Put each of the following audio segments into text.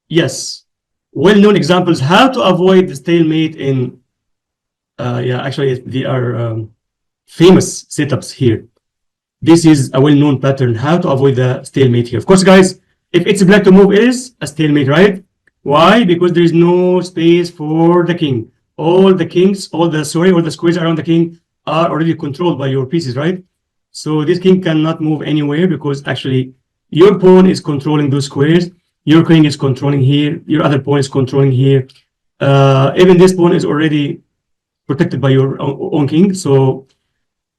Yes, well-known examples how to avoid the stalemate in. Yeah, actually, they are famous setups here. This is a well-known pattern how to avoid the stalemate here. Of course, guys, if it's black to move, it is a stalemate, right? Why? Because there is no space for the king. All the kings, all the squares around the king are already controlled by your pieces, right? So this king cannot move anywhere because actually your pawn is controlling those squares. Your king is controlling here. Your other pawn is controlling here. Even this pawn is already protected by your own king. So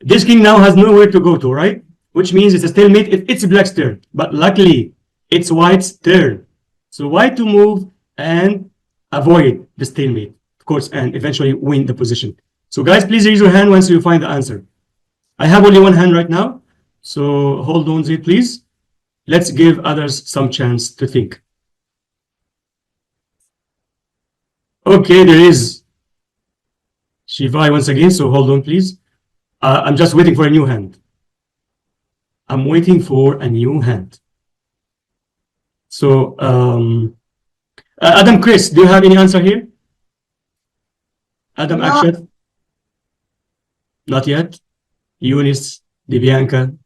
this king now has nowhere to go to, right? Which means it's a stalemate if it's black's turn. But luckily, it's white's turn. So white to move and avoid the stalemate, of course, and eventually win the position. So guys, please raise your hand once you find the answer. I have only one hand right now. So hold on there, please. Let's give others some chance to think. Okay, there is Shivai once again. So hold on, please. I'm just waiting for a new hand. I'm waiting for a new hand. So, Adam, Chris, do you have any answer here? Adam, Akshat? Not yet. Eunice, Dibianca,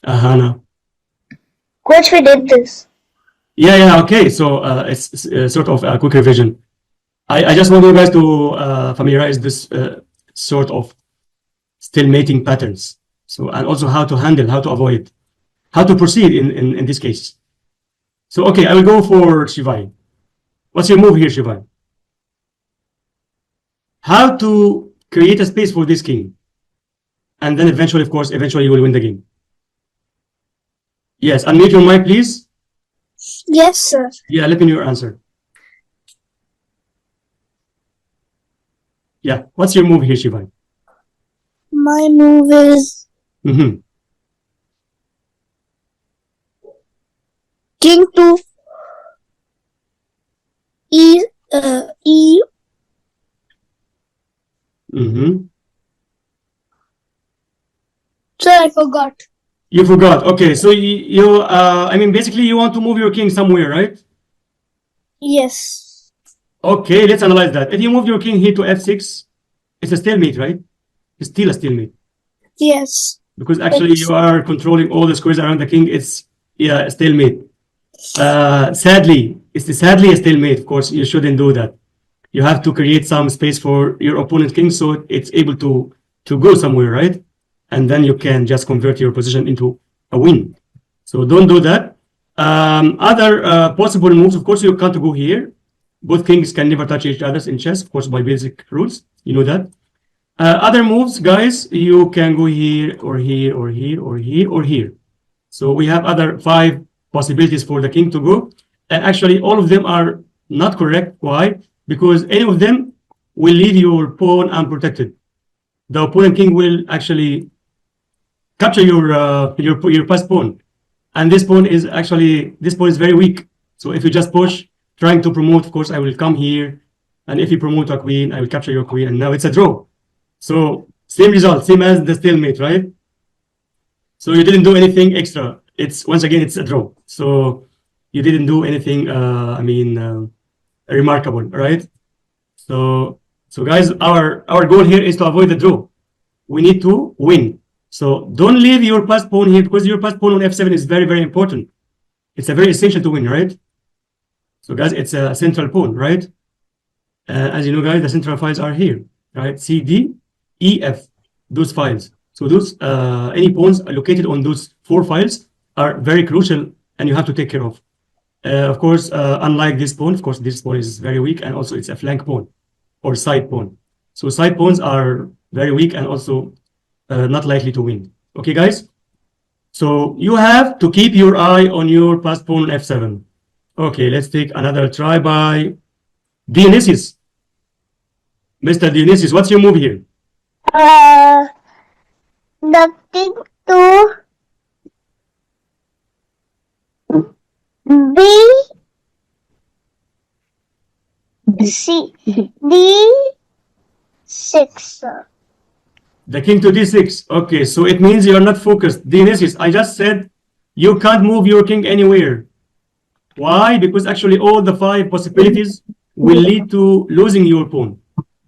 Ahana. Coach, we did this. Yeah, okay. So it's sort of a quick revision. I just want you guys to familiarize this sort of stalemating patterns. So, and also how to handle, how to avoid, how to proceed in this case. So, okay, I will go for Shivai. What's your move here, Shivai? How to create a space for this king. And then eventually, of course, eventually you will win the game. Yes, unmute your mic, please. Yes, sir. Yeah, let me know your answer. Yeah, what's your move here, Shivai? My move is king to E. Sir, I forgot. You forgot. Okay, so I mean, basically you want to move your king somewhere, right? Yes. Okay, let's analyze that. If you move your king here to f6, it's a stalemate, right? It's still a stalemate. Yes. Because actually you are controlling all the squares around the king. It's, yeah, a stalemate. Sadly, it's sadly a stalemate. Of course, you shouldn't do that. You have to create some space for your opponent king so it's able to go somewhere, right? And then you can just convert your position into a win. So don't do that. Other possible moves, of course, you can't go here. Both kings can never touch each other in chess, of course, by basic rules. You know that. Other moves, guys, you can go here or here or here or here or here. So we have other 5 possibilities for the king to go. And actually, all of them are not correct. Why? Because any of them will leave your pawn unprotected. The opponent king will actually capture your passed pawn. And this pawn is very weak. So if you just push, trying to promote, of course, I will come here. And if you promote a queen, I will capture your queen. And now it's a draw. So same result, same as the stalemate, right? So you didn't do anything extra. Once again, it's a draw. So you didn't do anything, remarkable, right? So guys, our goal here is to avoid the draw. We need to win. So don't leave your passed pawn here because your passed pawn on f7 is very, very important. It's a very essential to win, right? So guys, it's a central pawn, right? As you know, guys, the central files are here, right? C, D, E, F, those files. So those any pawns located on those 4 files are very crucial and you have to take care of. Of course, unlike this pawn, of course, this pawn is very weak and also it's a flank pawn or side pawn. So side pawns are very weak and also not likely to win. Okay, guys? So you have to keep your eye on your passed pawn on f7. Okay, let's take another try by Dionysius. Mr. Dionysius, what's your move here? The king to D6. The king to d6. Okay, so it means you are not focused. Dionysius, I just said you can't move your king anywhere. Why? Because actually all the 5 possibilities will lead to losing your pawn.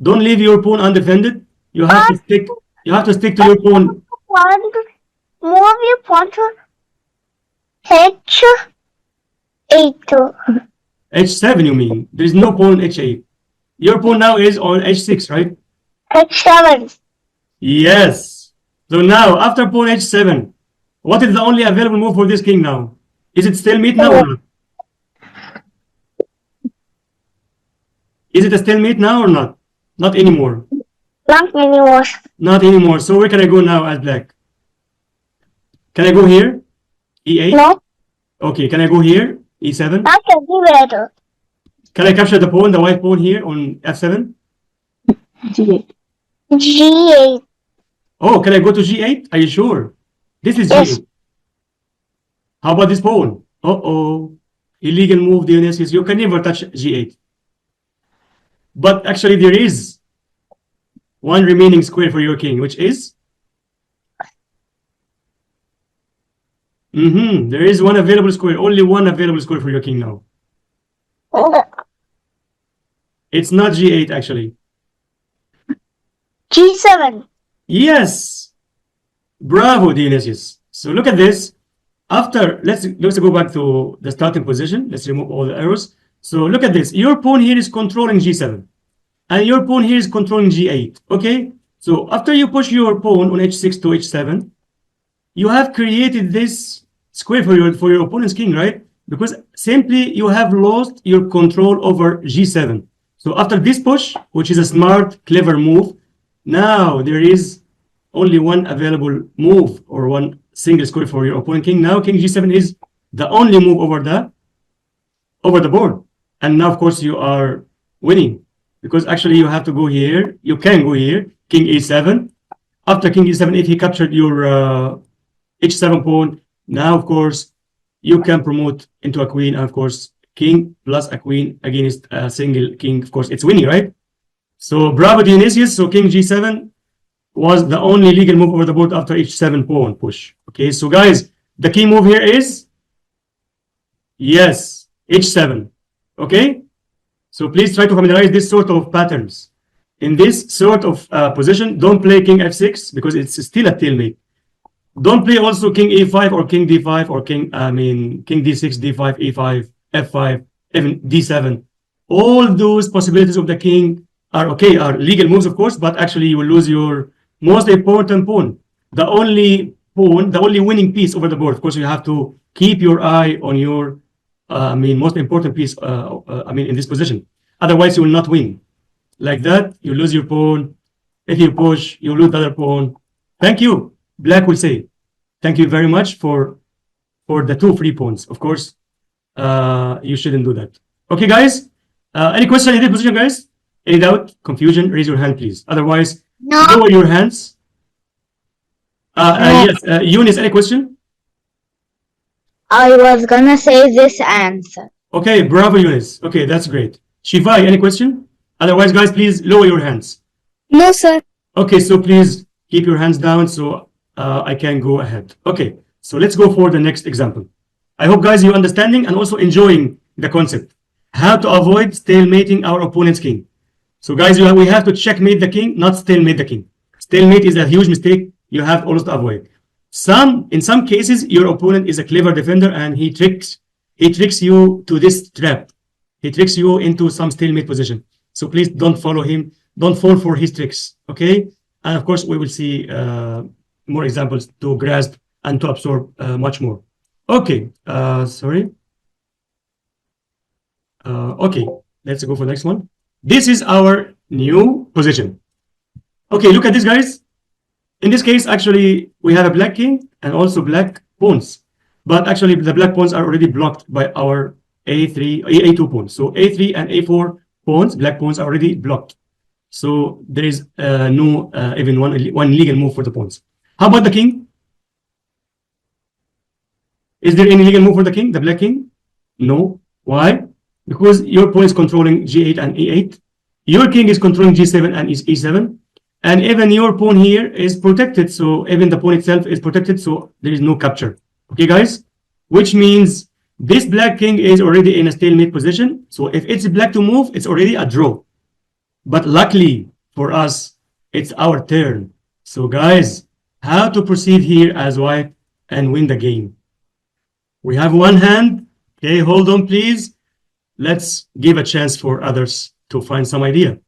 Don't leave your pawn undefended. You have to stick. You have to stick to your pawn. Want to move your pawn to H8. H7, you mean? There is no pawn H8. Your pawn now is on H6, right? H7. Yes. So now, after pawn H7, what is the only available move for this king now? Is it stalemate now or not? Is it a stalemate now or not? Not anymore. Not anymore. Not anymore. So where can I go now as black? Can I go here? E8? No, Okay, can I go here? E7? not anywhere. Can I capture the pawn, the white pawn here on F7? G8. G8. Oh, can I go to G8? Are you sure? This is Yes. G8. How about this pawn? Uh-oh. Illegal move, Dionysius. You can never touch G8. But actually there is one remaining square for your king, which is? There is one available square. Only one available square for your king now. It's not G8 actually. G7. Yes. Bravo, Dionysius. So look at this. After, let's go back to the starting position. Let's remove all the arrows. So look at this. Your pawn here is controlling G7. And your pawn here is controlling G8. Okay? So after you push your pawn on H6 to H7, you have created this square for your opponent's king, right? Because simply you have lost your control over G7. So after this push, which is a smart, clever move, now there is only one available move or one single square for your opponent king. Now king G7 is the only move over the board. And now, of course, you are winning because actually you have to go here. You can go here, king E7. After king E7, if he captured your H7 pawn, now, of course, you can promote into a queen. And of course, king plus a queen against a single king. Of course, it's winning, right? So bravo, Dionysius. So king G7 was the only legal move over the board after H7 pawn push. Okay, so guys, the key move here is, yes, H7. Okay, so please try to familiarize this sort of patterns. In this sort of position, don't play king F6 because it's still a stalemate. Don't play also king E5 or king D5 or king D6, D5, E5, F5, even D7. All those possibilities of the king are okay, are legal moves, of course, but actually you will lose your most important pawn. The only pawn, the only winning piece over the board. Of course, you have to keep your eye on your most important piece, in this position. Otherwise, you will not win. Like that, you lose your pawn. If you push, you lose the other pawn. Thank you. Black will say, thank you very much for the 2 free pawns. Of course, you shouldn't do that. Okay, guys. Any question in this position, guys? Any doubt, confusion? Raise your hand, please. Otherwise, No. lower your hands. Yes, Eunice, any question? I was gonna say this answer. Okay, bravo, Eunice. Okay, that's great. Shivai, any question? Otherwise, guys, please lower your hands. No, sir. Okay, so please keep your hands down so I can go ahead. Okay, so let's go for the next example. I hope, guys, you're understanding and also enjoying the concept. How to avoid stalemating our opponent's king. So, guys, we have to checkmate the king, not stalemate the king. Stalemate is a huge mistake you have always to avoid. In some cases, your opponent is a clever defender and he tricks you to this trap. He tricks you into some stalemate position. So please don't follow him. Don't fall for his tricks. Okay. And of course, we will see more examples to grasp and to absorb much more. Okay. Sorry. Okay. Let's go for the next one. This is our new position. Okay. Look at this, guys. In this case, actually, we have a black king and also black pawns. But actually, the black pawns are already blocked by our A2 pawns. So A3 and A4 pawns, black pawns are already blocked. So there is no even one legal move for the pawns. How about the king? Is there any legal move for the king, the black king? No. Why? Because your pawn is controlling G8 and E8. Your king is controlling G7 and E7. And even your pawn here is protected. So even the pawn itself is protected. So there is no capture. Okay, guys? Which means This black king is already in a stalemate position. So if it's black to move, it's already a draw. But luckily for us, it's our turn. So guys, how to proceed here as white and win the game? We have one hand. Okay, hold on, please. Let's give a chance for others to find some idea.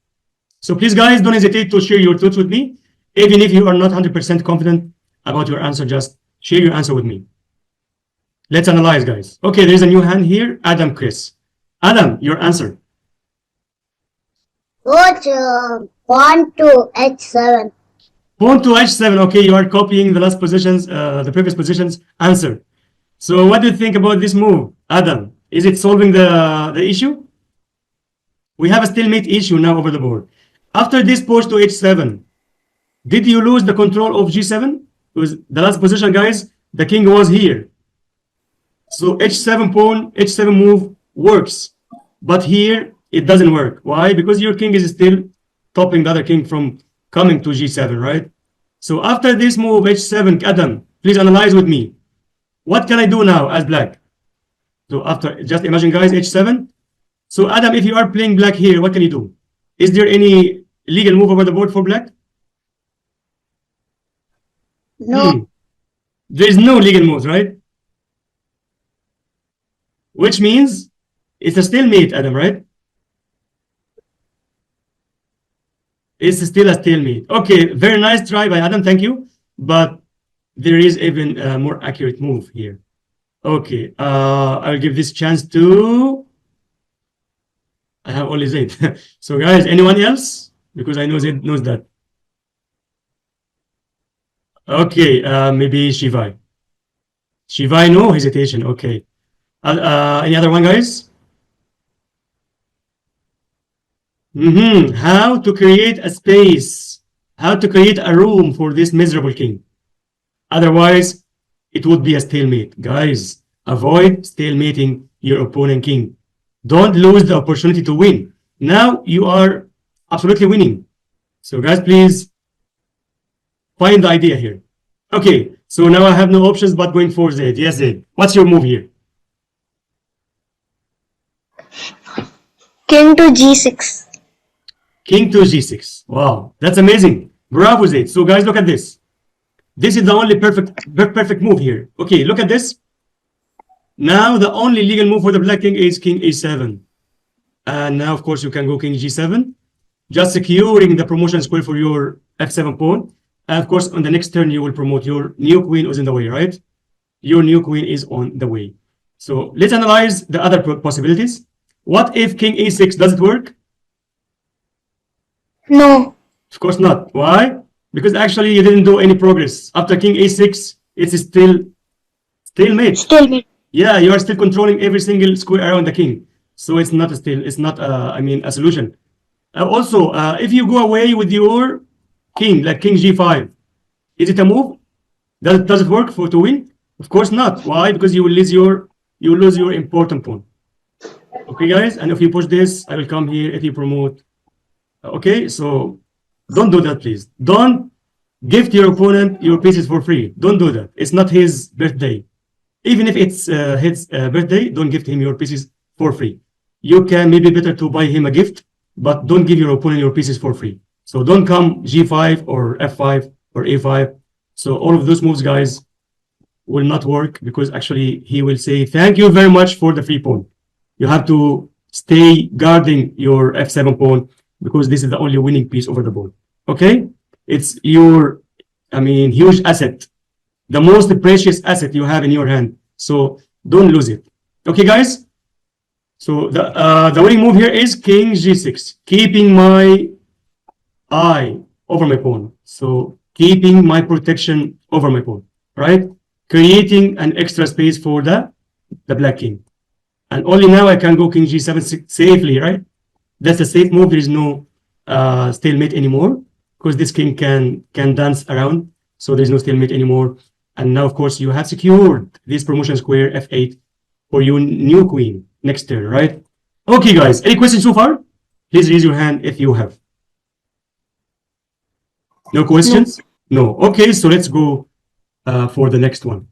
So please, guys, don't hesitate to share your thoughts with me. Even if you are not 100% confident about your answer, just share your answer with me. Let's analyze, guys. Okay, there's a new hand here. Adam Chris. Adam, your answer. Coach, pawn to h7. Pawn to h7. Okay, you are copying the last positions, the previous positions answer. So what do you think about this move, Adam? Is it solving the issue? We have a stalemate issue now over the board. After this push to h7, did you lose the control of g7? Because the last position, guys, the king was here. So h7 pawn, h7 move works. But here, it doesn't work. Why? Because your king is still stopping the other king from coming to g7, right? So after this move, h7, Adam, please analyze with me. What can I do now as black? So after, just imagine, guys, h7. So Adam, if you are playing black here, what can you do? Is there any legal move over the board for black? No. There is no legal moves, right? Which means it's a stalemate, Adam, right? It's still a stalemate. Okay, very nice try by Adam, thank you. But there is even a more accurate move here. Okay, I'll give this chance to... I have only Zaid. So guys, anyone else? Because I know Zaid knows that. Okay, maybe Shivai. Shivai, no hesitation. Okay. Any other one, guys? How to create a space? How to create a room for this miserable king? Otherwise, it would be a stalemate. Guys, avoid stalemating your opponent king. Don't lose the opportunity to win. Now you are absolutely winning. So guys, please find the idea here. Okay, so now I have no options but going for Zaid. Yes, Zaid. What's your move here? King to g6. King to g6. Wow, that's amazing. Bravo, Zaid. So guys, look at this. This is the only perfect move here. Okay, look at this. Now the only legal move for the black king is king a7. And now, of course, you can go king g7, just securing the promotion square for your f7 pawn. And of course, on the next turn, you will promote your new queen is in the way, right? Your new queen is on the way. So let's analyze the other possibilities. What if king a6? Does it work? No. Of course not. Why? Because actually you didn't do any progress. After king a6, it's still stalemate. Stalemate. Yeah, you are still controlling every single square around the king. So it's not a solution. Also, if you go away with your king, like king g5, is it a move? Does it work to win? Of course not. Why? Because you will lose your important pawn. Okay, guys, and if you push this, I will come here if you promote. Okay, so don't do that, please. Don't gift your opponent your pieces for free. Don't do that. It's not his birthday. Even if it's his birthday, don't gift him your pieces for free. You can maybe better to buy him a gift, but don't give your opponent your pieces for free. So don't come g5 or f5 or a5. So all of those moves, guys, will not work because actually he will say, thank you very much for the free pawn. You have to stay guarding your f7 pawn because this is the only winning piece over the board. Okay? It's your, huge asset. The most precious asset you have in your hand. So don't lose it. Okay, guys? So the winning move here is king g6, keeping my eye over my pawn. So keeping my protection over my pawn, right? Creating an extra space for the black king. And only now I can go king g7 safely, right? That's a safe move. There is no stalemate anymore because this king can dance around. So there's no stalemate anymore. And now, of course, you have secured this promotion square f8 for your new queen next turn, right? Okay, guys, any questions so far? Please raise your hand if you have. No questions? No. Okay, so let's go for the next one.